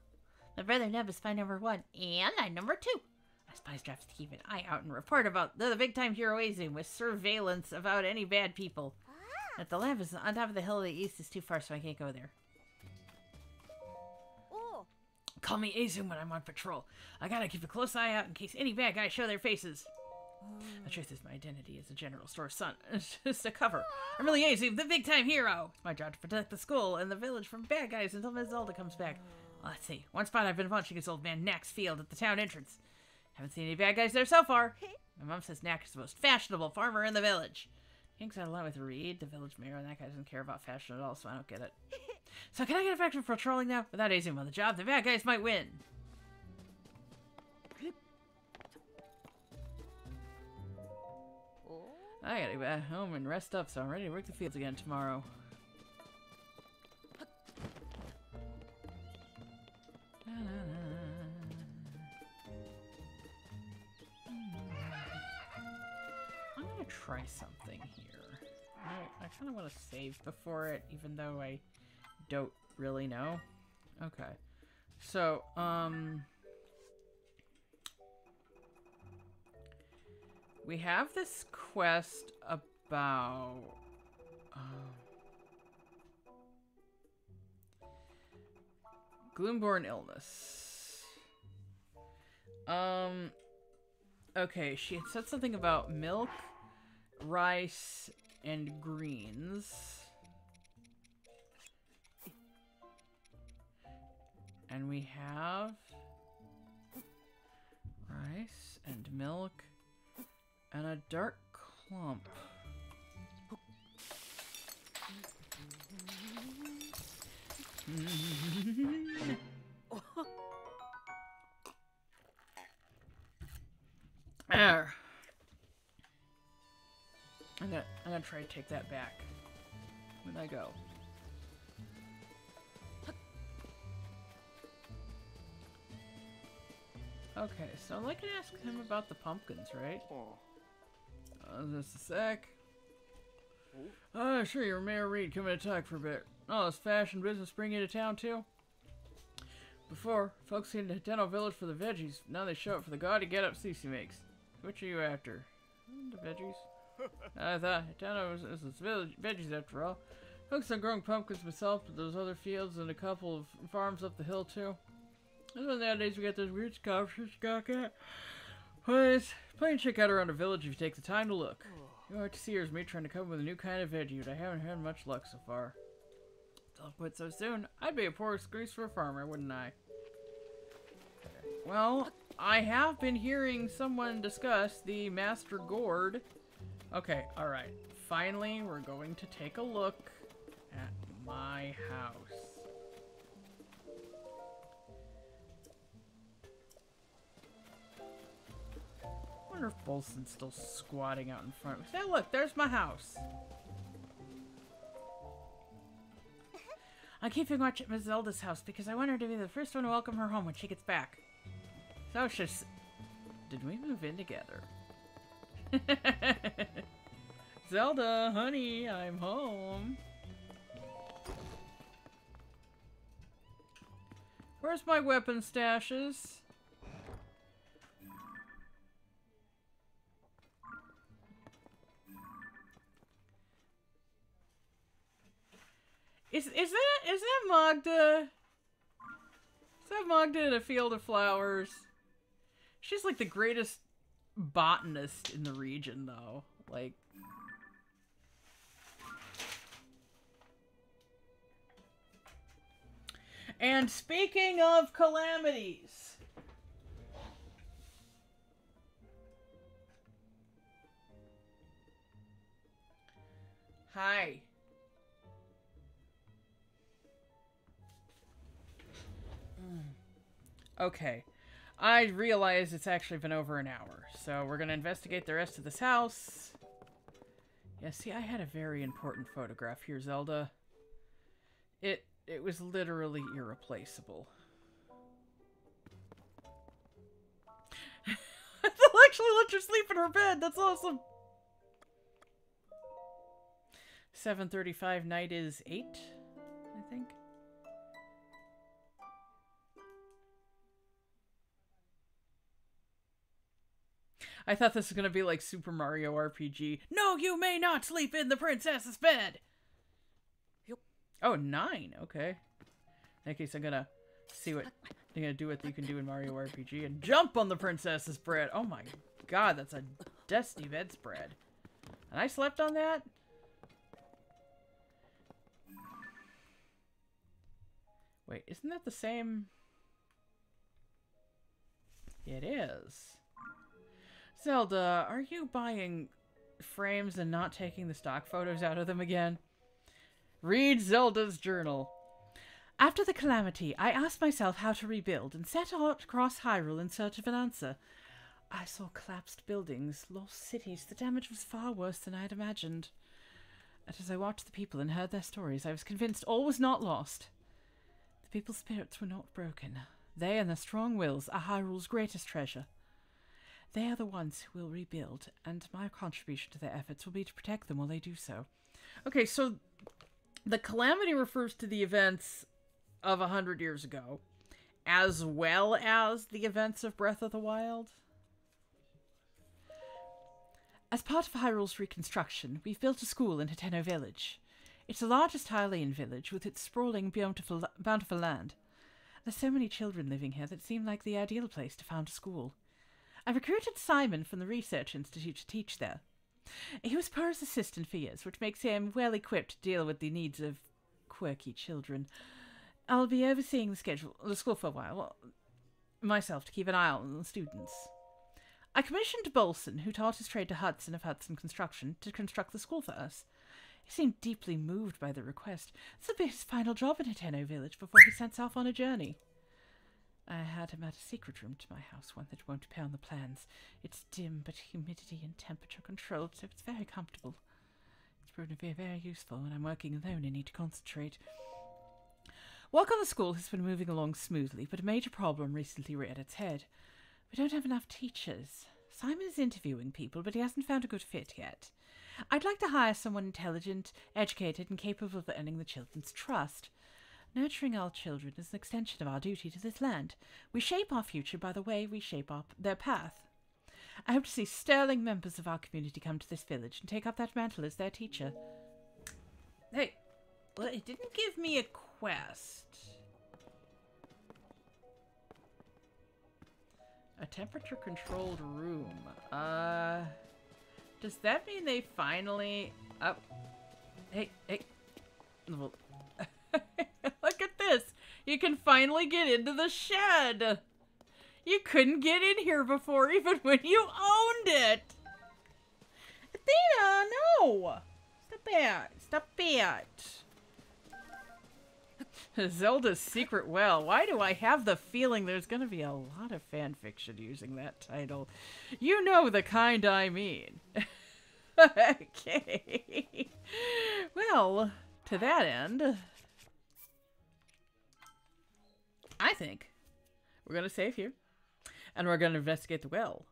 Speaker 3: My brother Neb is spy number 1, and I'm number 2. My spy's job is to keep an eye out and report about the big-time hero Azum with surveillance about any bad people. But the lab is on top of the hill to the east is too far, so I can't go there.
Speaker 1: Call me Azum when I'm on patrol. I gotta keep a close eye out in case any bad guys show their faces. The truth is, my identity is a general store son. It's just a cover. I'm really Azum, the big-time hero. It's my job to protect the school and the village from bad guys until Miss Zelda comes back. Well, let's see. One spot I've been watching is old man Knack's field at the town entrance. Haven't seen any bad guys there so far. My mom says Knack is the most fashionable farmer in the village. Hangs out a lot with Reed, the village mayor, and that guy doesn't care about fashion at all, so I don't get it. So can I get back to patrolling now? Without Azum on the job, the bad guys might win. I gotta get back home and rest up, so I'm ready to work the fields again tomorrow. I'm gonna try something here. I kind of want to save before it, even though I don't really know. Okay. So, we have this quest about... Gloomborn illness. Okay, she had said something about milk, rice,
Speaker 2: and greens. And we have rice and milk and a dark clump. There. I'm gonna try to take that back when I go. Okay, so I'd like to ask him about the pumpkins, right? Just a sec. Sure, you're Mayor Reed. Come in to talk for a bit. Oh, does fashion business bring you to town, too? Before, folks came to Hateno Village for the veggies. Now they show up for the gaudy get-up Cece makes. Which are you after? The veggies? I thought Hateno was veggies after all. Folks are growing pumpkins myself, but there's other fields and a couple of farms up the hill, too. And then nowadays we got those weird sculptures, got Please, plenty to check out around the village if you take the time to look. You'll have to see here's me trying to come up with a new kind of veggie, but I haven't had much luck so far. Don't quit so soon. I'd be a poor excuse for a farmer, wouldn't I? Well, I have been hearing someone discuss the Master Gourd. Okay, alright. Finally, we're going to take a look at my house. I wonder if Bolson's still squatting out in front. Hey, look, there's my house. I'm keeping watch at Miss Zelda's house because I want her to be the first one to welcome her home when she gets back. So she's... Did we move in together? Zelda, honey, I'm home. Where's my weapon stashes? Is that Magda? Is that Magda in a field of flowers? She's like the greatest botanist in the region, though. Like... And speaking of calamities... Hi. Okay. I realize it's actually been over an hour, so we're gonna investigate the rest of this house. Yeah, see, I had a very important photograph here, Zelda. It was literally irreplaceable. They'll actually let you sleep in her bed. That's awesome. 7:35. Night is 8, I think. I thought this was gonna be like Super Mario RPG. No, you may not sleep in the princess's bed! Oh, 9, okay. In that case, I'm gonna see what... I'm gonna do what you can do in Mario RPG and jump on the princess's bed! Oh my god, that's a dusty bedspread. And I slept on that? Wait, isn't that the same... It is. Zelda, are you buying frames and not taking the stock photos out of them again? Read Zelda's journal. After the calamity, I asked myself how to rebuild and set out across Hyrule in search of an answer. I saw collapsed buildings, lost cities. The damage was far worse than I had imagined. And as I watched the people and heard their stories, I was convinced all was not lost. The people's spirits were not broken. They and their strong wills are Hyrule's greatest treasure. They are the ones who will rebuild, and my contribution to their efforts will be to protect them while they do so. Okay, so the calamity refers to the events of 100 years ago, as well as the events of Breath of the Wild. As part of Hyrule's reconstruction, we've built a school in Hateno Village. It's the largest Hylian village with its sprawling, bountiful land. There's so many children living here that it seemed like the ideal place to found a school. I recruited Simon from the Research Institute to teach there. He was Pa's assistant for years, which makes him well equipped to deal with the needs of quirky children. I'll be overseeing the school for a while, myself, to keep an eye on the students. I commissioned Bolson, who taught his trade to Hudson of Hudson Construction, to construct the school for us. He seemed deeply moved by the request. This will be his final job in Hateno Village before he sets off on a journey. I had him add a secret room to my house, one that won't appear on the plans. It's dim, but humidity and temperature controlled, so it's very comfortable. It's proven to be very useful when I'm working alone and need to concentrate. Work on the school has been moving along smoothly, but a major problem recently reared its head. We don't have enough teachers. Simon is interviewing people, but he hasn't found a good fit yet. I'd like to hire someone intelligent, educated, and capable of earning the children's trust. Nurturing our children is an extension of our duty to this land. We shape our future by the way we shape their path. I hope to see sterling members of our community come to this village and take up that mantle as their teacher. Hey, well, it didn't give me a quest. A temperature-controlled room. Does that mean they finally... Hey. Well, look at this. You can finally get into the shed. You couldn't get in here before, even when you owned it. Athena, no. Stop it. Zelda's Secret Well. Why do I have the feeling there's going to be a lot of fan fiction using that title? You know the kind I mean. Okay. Well, to that end, I think we're going to save here. And we're going to investigate the well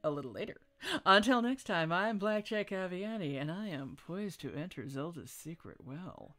Speaker 2: a little later. Until next time, I'm Blackjack Aviani, and I am poised to enter Zelda's Secret Well.